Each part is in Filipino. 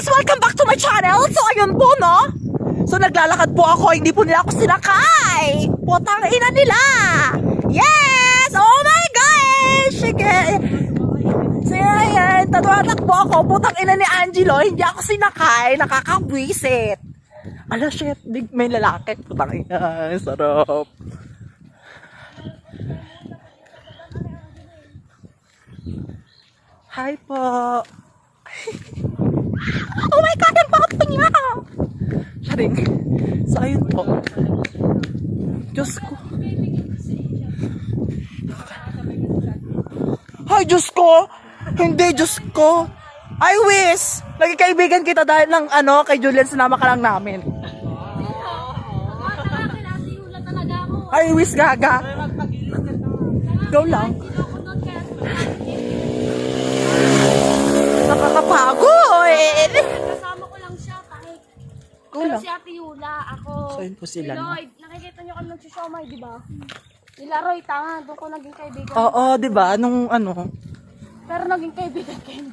guys! Welcome back to my channel! So ayun po, no? So naglalakad po ako, hindi po nila ako sinakay! Putang ina nila! Yes! Oh my gosh! Sige! So yan, tatatakbo ako, putang ina ni Angelo, hindi ako sinakay, nakakabwisit! Ala shit, may lalaki, putang ina, sarap! Hi po! Oh my God, ang papo niya! Sharing. So, ayun po. Diyos ko. Ay, Diyos ko! Hindi, Diyos ko! I wish! Lagi kaibigan kita dahil ng kay Julian, sinama ka lang namin. I wish, gaga. Go lang. Nakakapagod! Kasama ko lang siya, kahit Go lang. si Ate Yula, ako. So, yun po sila, no? Lloyd, nakikita niyo kami nagsusyomay, di ba? Nila Roy, tanga, doon ko naging kaibigan. Oo, di ba? Nung Pero naging kaibigan kayo.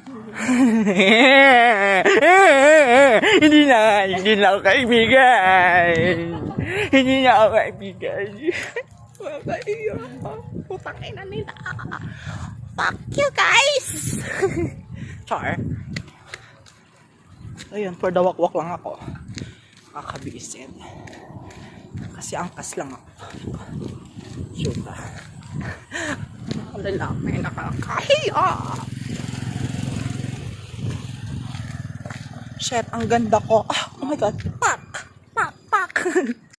Hindi na ako kaibigan. Hindi na ako kaibigan. Putang ina nila. Fuck you guys! Char. Ayun, for the walk lang ako. Kakabisin. Kasi angkas lang ako. Suka. Lalaki, nakakahiya. Shit, ang ganda ko. Oh my God.